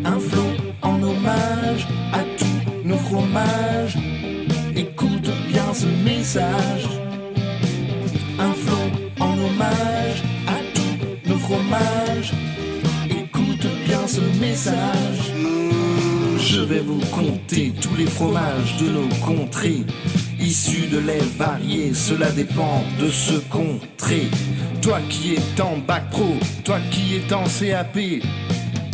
Un flot en hommage à tous nos fromages. Écoute bien ce message. Un flot en hommage à tous nos fromages. Écoute bien ce message. Je vais vous compter tous les fromages de nos contrées. Issus de lait variés, cela dépend de ce qu'on traite. Toi qui es en bac pro, toi qui es en CAP,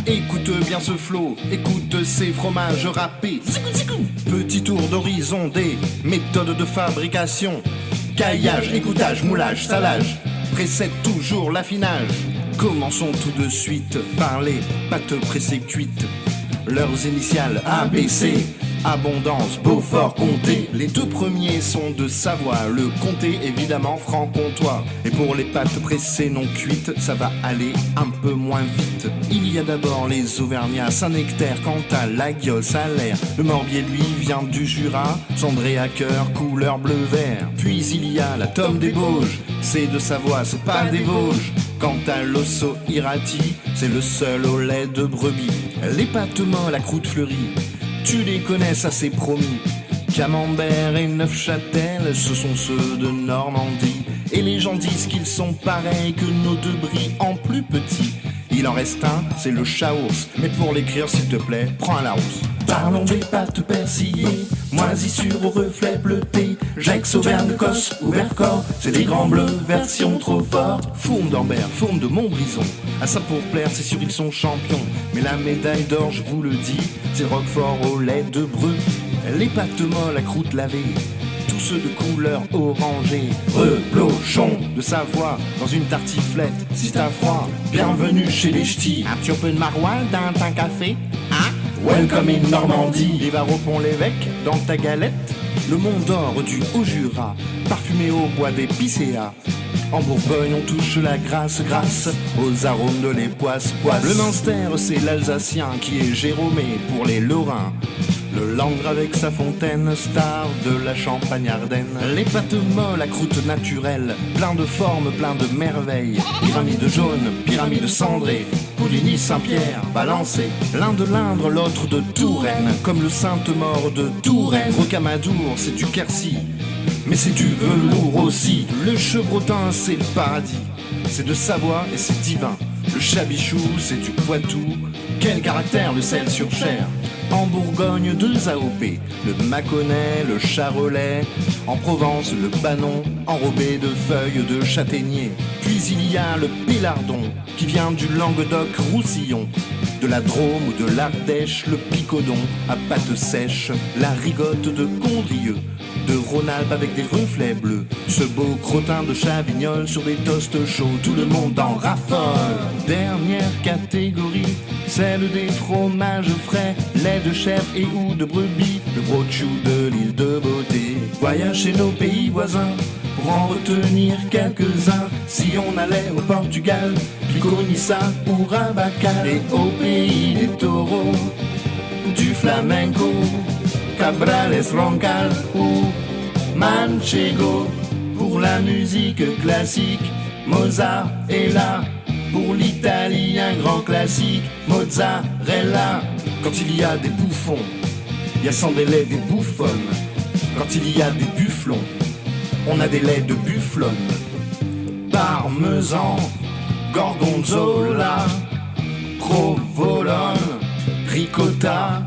écoute bien ce flow, écoute ces fromages râpés. Petit tour d'horizon des méthodes de fabrication. Caillage, écoutage, moulage, salage précède toujours l'affinage. Commençons tout de suite par les pâtes pressées cuites. Leurs initiales ABC, abondance, Beaufort, comté. Les deux premiers sont de Savoie, le comté évidemment franc-comtois. Et pour les pâtes pressées non cuites, ça va aller un peu moins vite. Il y a d'abord les Auvergnats, Saint-Nectaire, Cantal, Laguiole, Salaire. Le Morbier lui vient du Jura, cendré à cœur, couleur bleu-vert. Puis il y a la Tome des Bauges, c'est de Savoie, c'est pas des Vosges. Quant à l'osso irati, c'est le seul au lait de brebis. Les pâtes molles à croûte fleurie, tu les connais, ça c'est promis. Camembert et Neufchâtel, ce sont ceux de Normandie. Et les gens disent qu'ils sont pareils que nos deux bris en plus petits. Il en reste un, c'est le chaours. Mais pour l'écrire s'il te plaît, prends un Larousse. Parlons des pâtes persillées, moisissures au reflet bleuté. Gex, Auvergne, Cosse ou Vercors, c'est des grands bleus, version trop forte. Fourme d'Ambert, fourme de Montbrison, à ça pour plaire, c'est sûr ils sont champions. Mais la médaille d'or, je vous le dis, c'est Roquefort au lait de brebis. Les pâtes molles à croûte lavée, tous ceux de couleur orangée. Replochon de Savoie dans une tartiflette. Si t'as froid, bienvenue chez les ch'tis. Un petit peu de maroilles dans un café, hein? Welcome in Normandie. Les var au Pont-l'Évêque dans ta galette. Le Mont d'Or du Haut-Jura, parfumé au bois d'épicéa. En Bourgogne, on touche la grâce grâce aux arômes de les poisses. Le Munster, c'est l'Alsacien qui est Jérômé pour les Lorrains. Le Langres avec sa fontaine, star de la Champagne-Ardenne. Les pâtes molles à croûte naturelle, plein de formes, plein de merveilles. Pyramide jaune, pyramide cendrée, Pouligny, Saint-Pierre, balancé. L'un de l'Indre, l'autre de Touraine, comme le Sainte-Maure de Touraine. Rocamadour, c'est du Quercy, mais c'est du velours aussi. Le chevrotin, c'est le paradis, c'est de Savoie et c'est divin. Le chabichou, c'est du Poitou, quel caractère le sel sur chair. En Bourgogne, deux AOP, le Mâconnais, le Charolais. En Provence, le Banon, enrobé de feuilles de châtaignier. Puis il y a le Pélardon, qui vient du Languedoc-Roussillon. De la Drôme ou de l'Ardèche, le Picodon à pâte sèche. La rigotte de Condrieu, de Rhône-Alpes avec des reflets bleus. Ce beau crottin de Chavignol sur des toasts chauds, tout le monde en raffole. Dernière catégorie, celle des fromages frais, lait de chèvre et ou de brebis, le brochou de l'île de Beauté. Voyage chez nos pays voisins, pour en retenir quelques-uns. Si on allait au Portugal, Piconissa ou Rabacal. Et au pays des taureaux, du flamenco, Cabrales, Roncal ou Manchego. Pour la musique classique, Mozart est là. Pour l'Italie, un grand classique, mozzarella. Quand il y a des bouffons, il y a sans délai des bouffonnes. Quand il y a des bufflons, on a des laits de bufflonne. Parmesan, gorgonzola, provolone, ricotta.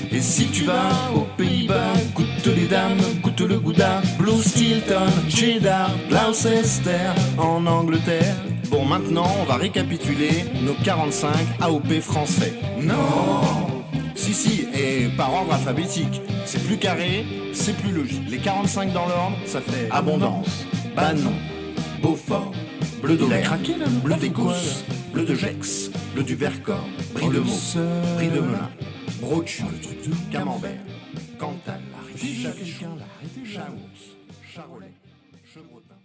Et si tu vas aux Pays-Bas, goûte les dames, goûte le gouda, Blue Stilton, cheddar, Gloucester. En Angleterre, bon maintenant on va récapituler nos 45 AOP français. Non, si, et par ordre alphabétique. C'est plus carré, c'est plus logique. Les 45 dans l'ordre, ça fait Abondance, Banon, Beaufort, Bleu d'Auvergne, Bleu des Gousses, Bleu de Gex, Bleu du Vercors, Brie de Meaux, Brie de Melun, Brochu, Camembert, Cantal, Chabichou, Chaours, Charolais, Chevrotin.